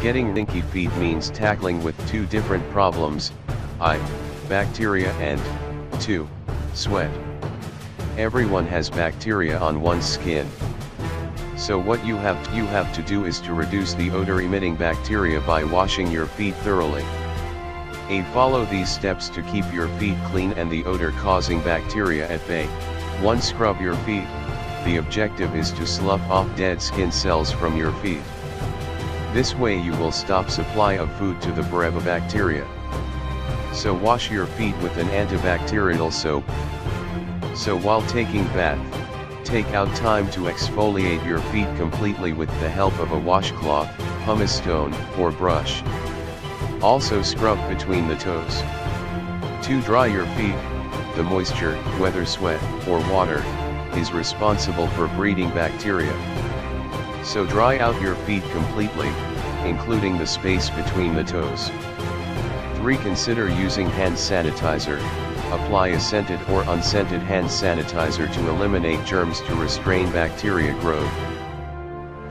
Getting stinky feet means tackling with two different problems, I. Bacteria and 2. Sweat. Everyone has bacteria on one's skin. So what you have to do is to reduce the odor-emitting bacteria by washing your feet thoroughly. A. Follow these steps to keep your feet clean and the odor-causing bacteria at bay. 1. Scrub your feet. The objective is to slough off dead skin cells from your feet. This way you will stop supply of food to the bacteria. So wash your feet with an antibacterial soap. So while taking bath, take out time to exfoliate your feet completely with the help of a washcloth, pumice stone, or brush. Also scrub between the toes. 2. Dry your feet. The moisture, whether sweat or water, is responsible for breeding bacteria. So dry out your feet completely, including the space between the toes. 3. Consider using hand sanitizer. Apply a scented or unscented hand sanitizer to eliminate germs to restrain bacteria growth.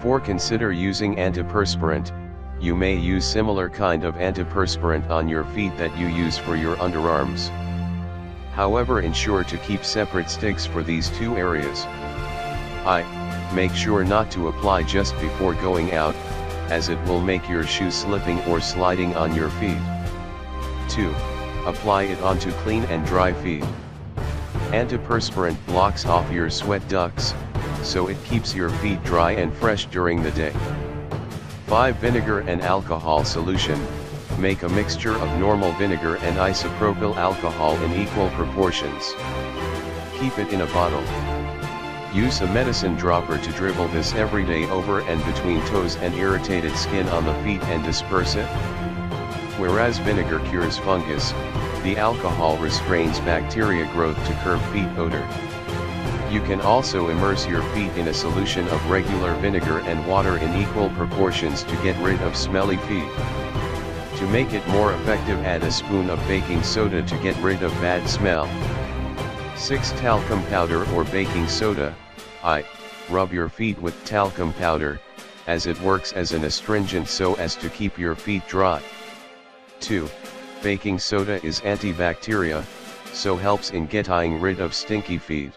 4. Consider using antiperspirant. You may use similar kind of antiperspirant on your feet that you use for your underarms. However, ensure to keep separate sticks for these two areas. I. Make sure not to apply just before going out, as it will make your shoes slipping or sliding on your feet. 2. Apply it onto clean and dry feet. Antiperspirant blocks off your sweat ducts, so it keeps your feet dry and fresh during the day. 5. Vinegar and alcohol solution. Make a mixture of normal vinegar and isopropyl alcohol in equal proportions. Keep it in a bottle. Use a medicine dropper to dribble this every day over and between toes and irritated skin on the feet and disperse it. Whereas vinegar cures fungus, the alcohol restrains bacteria growth to curb feet odor. You can also immerse your feet in a solution of regular vinegar and water in equal proportions to get rid of smelly feet. To make it more effective, add a spoon of baking soda to get rid of bad smell. 6. Talcum powder or baking soda. I. Rub your feet with talcum powder, as it works as an astringent so as to keep your feet dry. 2. Baking soda is antibacterial, so helps in getting rid of stinky feet.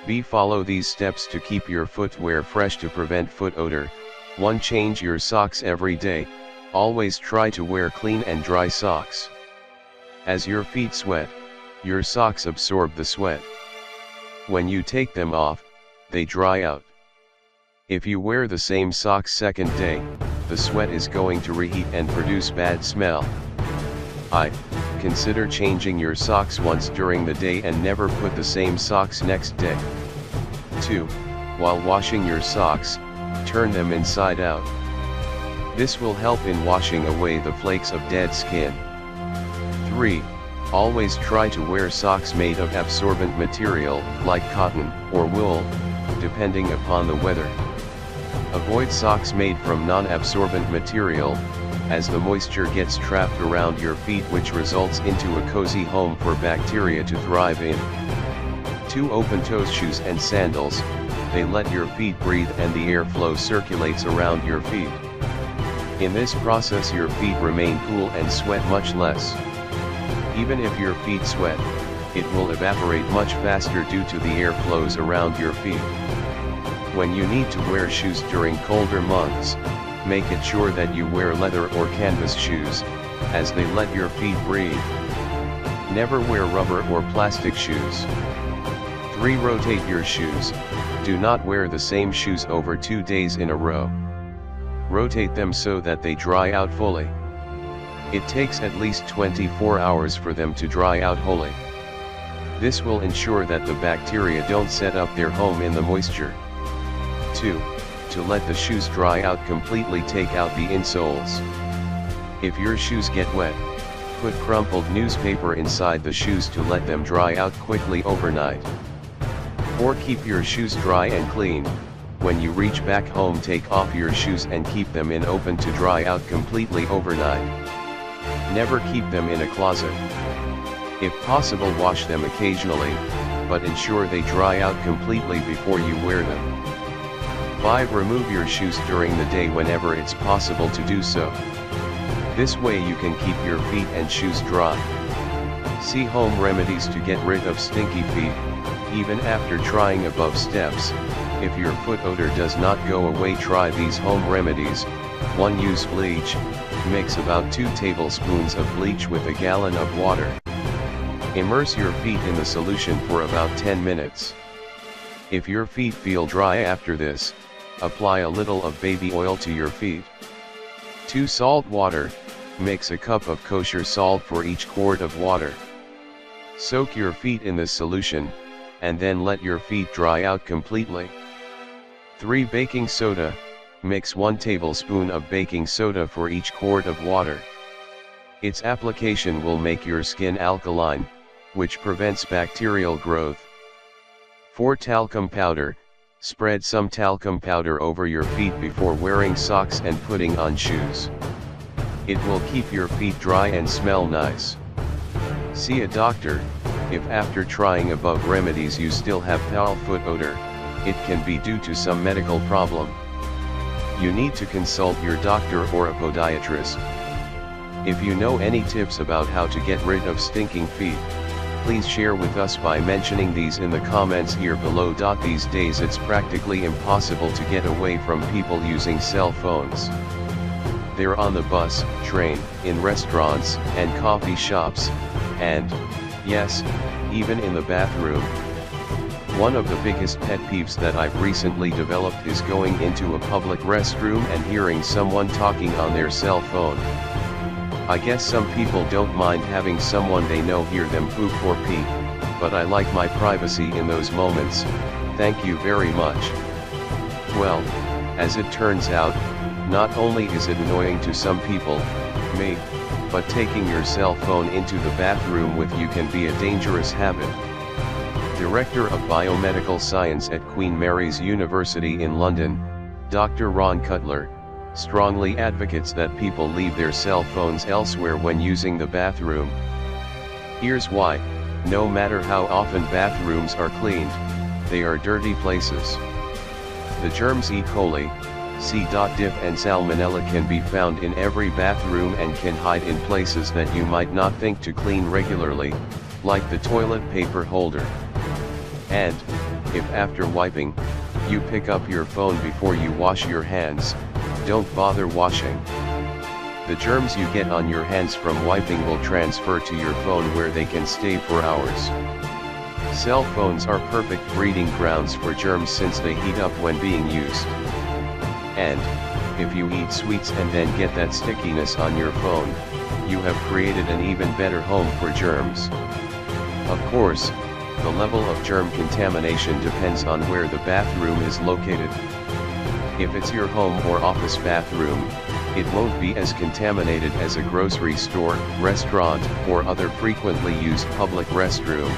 B. Follow these steps to keep your footwear fresh to prevent foot odor. 1. Change your socks every day. Always try to wear clean and dry socks. As your feet sweat, your socks absorb the sweat. When you take them off, they dry out. If you wear the same socks second day, the sweat is going to reheat and produce bad smell. I. Consider changing your socks once during the day and never put the same socks next day. 2. While washing your socks, turn them inside out. This will help in washing away the flakes of dead skin. 3. Always try to wear socks made of absorbent material, like cotton, or wool, depending upon the weather. Avoid socks made from non-absorbent material, as the moisture gets trapped around your feet, which results into a cozy home for bacteria to thrive in. 2. Open-toe shoes and sandals. They let your feet breathe and the airflow circulates around your feet. In this process your feet remain cool and sweat much less. Even if your feet sweat, it will evaporate much faster due to the air flows around your feet. When you need to wear shoes during colder months, make it sure that you wear leather or canvas shoes, as they let your feet breathe. Never wear rubber or plastic shoes. 3. Rotate your shoes. Do not wear the same shoes over 2 days in a row. Rotate them so that they dry out fully. It takes at least 24 hours for them to dry out wholly. This will ensure that the bacteria don't set up their home in the moisture. 2. To let the shoes dry out completely, take out the insoles. If your shoes get wet, put crumpled newspaper inside the shoes to let them dry out quickly overnight. 4. Keep your shoes dry and clean. When you reach back home, take off your shoes and keep them in open to dry out completely overnight. Never keep them in a closet. If possible, wash them occasionally, but ensure they dry out completely before you wear them. 5. Remove your shoes during the day whenever it's possible to do so. This way you can keep your feet and shoes dry. See home remedies to get rid of stinky feet, even after trying above steps. If your foot odor does not go away, try these home remedies. 1. Use bleach. Mix about 2 tablespoons of bleach with a gallon of water. Immerse your feet in the solution for about 10 minutes. If your feet feel dry after this, apply a little of baby oil to your feet. 2. Salt water. Mix a cup of kosher salt for each quart of water. Soak your feet in this solution, and then let your feet dry out completely. 3. Baking soda. Mix 1 tablespoon of baking soda for each quart of water. Its application will make your skin alkaline, which prevents bacterial growth. 4. Talcum powder. Spread some talcum powder over your feet before wearing socks and putting on shoes. It will keep your feet dry and smell nice. See a doctor. If after trying above remedies you still have foul foot odor, it can be due to some medical problem. You need to consult your doctor or a podiatrist. If you know any tips about how to get rid of stinking feet, please share with us by mentioning these in the comments here below. These days it's practically impossible to get away from people using cell phones. They're on the bus, train, in restaurants and coffee shops, and, yes, even in the bathroom. One of the biggest pet peeves that I've recently developed is going into a public restroom and hearing someone talking on their cell phone. I guess some people don't mind having someone they know hear them poop or pee, but I like my privacy in those moments. Thank you very much. Well, as it turns out, not only is it annoying to some people, me, but taking your cell phone into the bathroom with you can be a dangerous habit. Director of Biomedical Science at Queen Mary's University in London, Dr. Ron Cutler, strongly advocates that people leave their cell phones elsewhere when using the bathroom. Here's why: no matter how often bathrooms are cleaned, they are dirty places. The germs E. coli, C. diff and salmonella can be found in every bathroom and can hide in places that you might not think to clean regularly, like the toilet paper holder. And, if after wiping, you pick up your phone before you wash your hands, don't bother washing. The germs you get on your hands from wiping will transfer to your phone where they can stay for hours. Cell phones are perfect breeding grounds for germs since they heat up when being used. And, if you eat sweets and then get that stickiness on your phone, you have created an even better home for germs. Of course, the level of germ contamination depends on where the bathroom is located. If it's your home or office bathroom, it won't be as contaminated as a grocery store, restaurant, or other frequently used public restroom.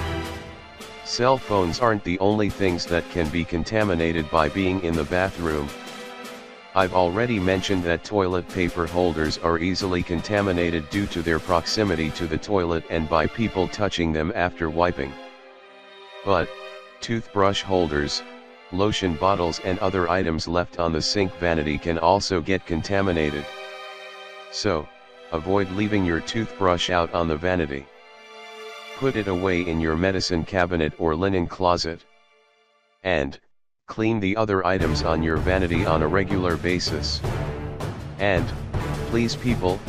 Cell phones aren't the only things that can be contaminated by being in the bathroom. I've already mentioned that toilet paper holders are easily contaminated due to their proximity to the toilet and by people touching them after wiping. But, toothbrush holders, lotion bottles and other items left on the sink vanity can also get contaminated. So, avoid leaving your toothbrush out on the vanity. Put it away in your medicine cabinet or linen closet. And, clean the other items on your vanity on a regular basis. And, please people,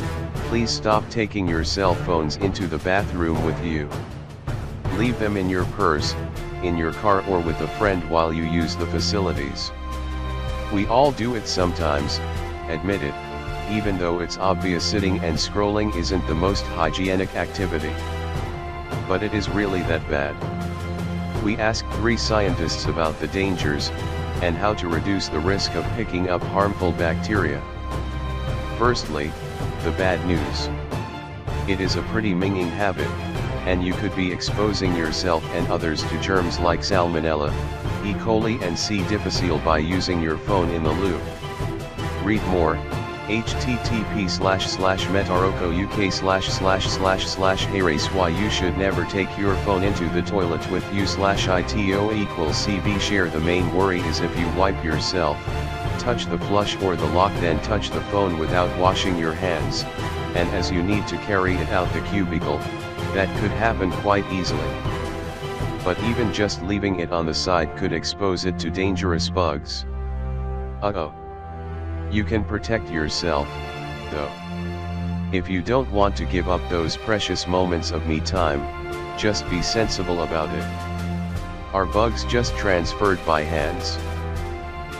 please stop taking your cell phones into the bathroom with you. Leave them in your purse, in your car or with a friend while you use the facilities. We all do it sometimes, admit it, even though it's obvious sitting and scrolling isn't the most hygienic activity. But it is really that bad. We asked 3 scientists about the dangers, and how to reduce the risk of picking up harmful bacteria. Firstly, the bad news. It is a pretty minging habit, and you could be exposing yourself and others to germs like salmonella, E. coli and C. difficile by using your phone in the loo. Read more, http://metaroko.uk///harace why you should never take your phone into the toilet with you/ito=cb share. The main worry is if you wipe yourself, touch the flush or the lock, then touch the phone without washing your hands, and as you need to carry it out the cubicle, that could happen quite easily. But even just leaving it on the side could expose it to dangerous bugs. You can protect yourself, though. If you don't want to give up those precious moments of me time, just be sensible about it. Are bugs just transferred by hands?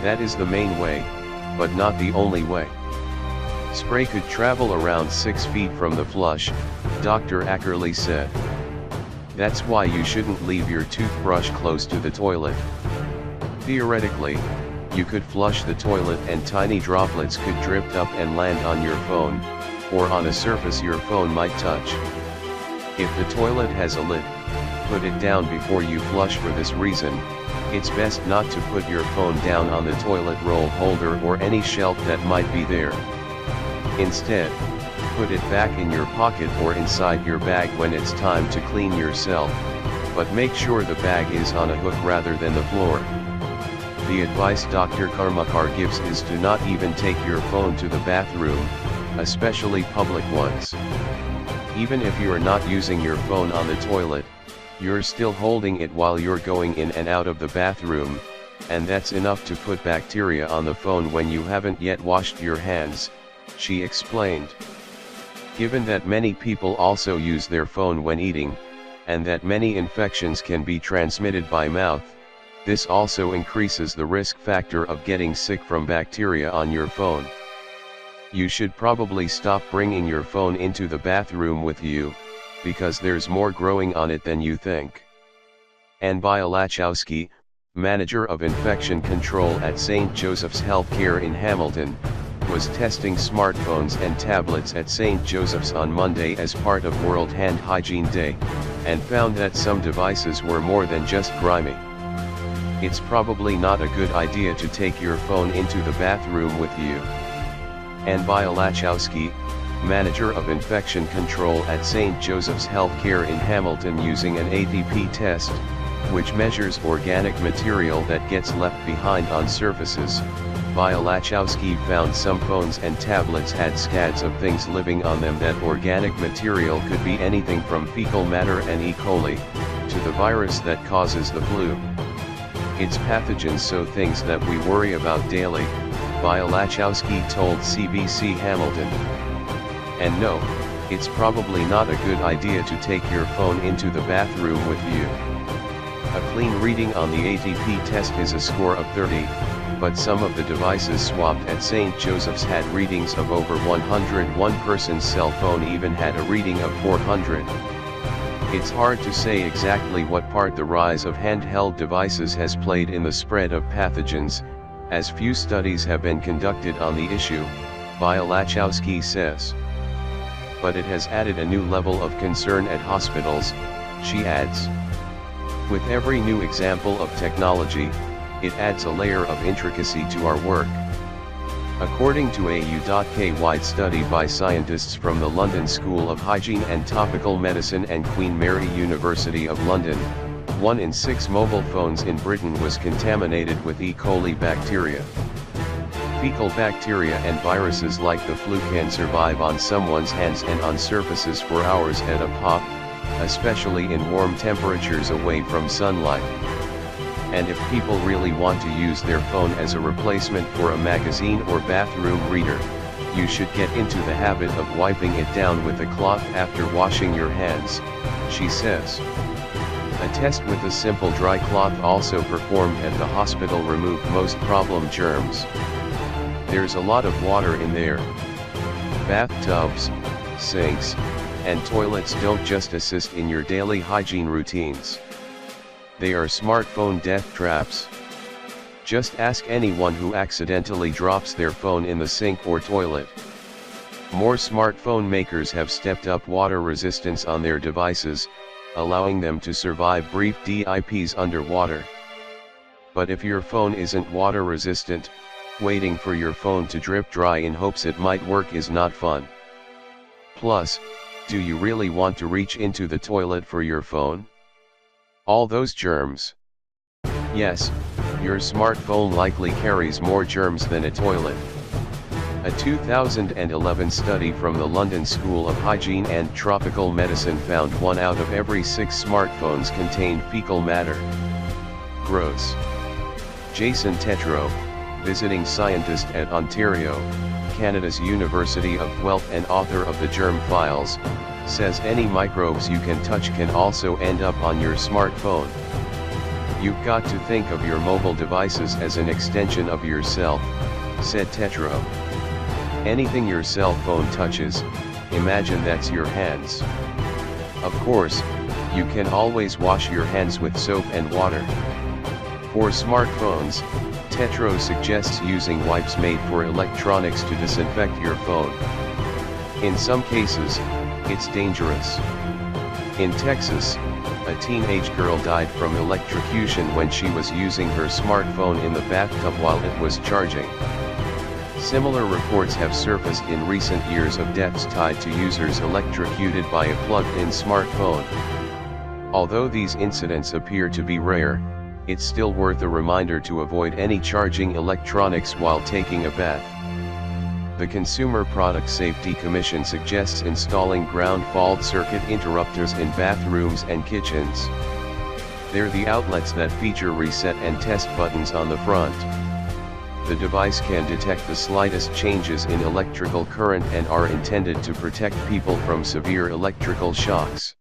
That is the main way, but not the only way. Spray could travel around 6 feet from the flush, Dr. Ackerley said. That's why you shouldn't leave your toothbrush close to the toilet. Theoretically, you could flush the toilet and tiny droplets could drip up and land on your phone, or on a surface your phone might touch. If the toilet has a lid, put it down before you flush. For this reason, it's best not to put your phone down on the toilet roll holder or any shelf that might be there. Instead, put it back in your pocket or inside your bag when it's time to clean yourself, but make sure the bag is on a hook rather than the floor. The advice Dr. Karmakar gives is to not even take your phone to the bathroom, especially public ones. Even if you are not using your phone on the toilet, you're still holding it while you're going in and out of the bathroom, and that's enough to put bacteria on the phone when you haven't yet washed your hands, she explained. Given that many people also use their phone when eating, and that many infections can be transmitted by mouth, this also increases the risk factor of getting sick from bacteria on your phone. You should probably stop bringing your phone into the bathroom with you, because there's more growing on it than you think. Ann Bialachowski, manager of infection control at St. Joseph's Healthcare in Hamilton, was testing smartphones and tablets at St. Joseph's on Monday as part of World Hand Hygiene Day, and found that some devices were more than just grimy. It's probably not a good idea to take your phone into the bathroom with you. Ann Bialachowski, manager of infection control at St. Joseph's Healthcare in Hamilton, using an ATP test, which measures organic material that gets left behind on surfaces. Bialachowski found some phones and tablets had scads of things living on them. That organic material could be anything from fecal matter and E. coli, to the virus that causes the flu. It's pathogens, so things that we worry about daily, Bialachowski told CBC Hamilton. And no, it's probably not a good idea to take your phone into the bathroom with you. A clean reading on the ATP test is a score of 30, but some of the devices swapped at St. Joseph's had readings of over 100. One person's cell phone even had a reading of 400. It's hard to say exactly what part the rise of handheld devices has played in the spread of pathogens, as few studies have been conducted on the issue, Bialachowski says. But it has added a new level of concern at hospitals, she adds. With every new example of technology, it adds a layer of intricacy to our work. According to a U.K.-wide study by scientists from the London School of Hygiene and Topical Medicine and Queen Mary University of London, 1 in 6 mobile phones in Britain was contaminated with E. coli bacteria. Fecal bacteria and viruses like the flu can survive on someone's hands and on surfaces for hours at a pop, especially in warm temperatures away from sunlight. And if people really want to use their phone as a replacement for a magazine or bathroom reader, you should get into the habit of wiping it down with a cloth after washing your hands, she says. A test with a simple dry cloth also performed at the hospital removed most problem germs. There's a lot of water in there. Bathtubs, sinks, and toilets don't just assist in your daily hygiene routines. They are smartphone death traps. Just ask anyone who accidentally drops their phone in the sink or toilet. More smartphone makers have stepped up water resistance on their devices, allowing them to survive brief dips underwater. But if your phone isn't water resistant, Waiting for your phone to drip dry in hopes it might work is not fun. Plus, do you really want to reach into the toilet for your phone? All those germs. Yes, your smartphone likely carries more germs than a toilet. A 2011 study from the London School of Hygiene and Tropical Medicine found 1 out of every 6 smartphones contained fecal matter. Gross. Jason Tetreault, visiting scientist at Ontario, Canada's University of Guelph and author of the Germ Files, says any microbes you can touch can also end up on your smartphone. You've got to think of your mobile devices as an extension of yourself, said Tetreault. Anything your cell phone touches, imagine that's your hands. Of course, you can always wash your hands with soap and water. For smartphones, Tetreault suggests using wipes made for electronics to disinfect your phone. In some cases, it's dangerous. In Texas, a teenage girl died from electrocution when she was using her smartphone in the bathtub while it was charging. Similar reports have surfaced in recent years of deaths tied to users electrocuted by a plugged-in smartphone. Although these incidents appear to be rare, it's still worth a reminder to avoid any charging electronics while taking a bath. The Consumer Product Safety Commission suggests installing ground fault circuit interrupters in bathrooms and kitchens. They're the outlets that feature reset and test buttons on the front. The device can detect the slightest changes in electrical current and are intended to protect people from severe electrical shocks.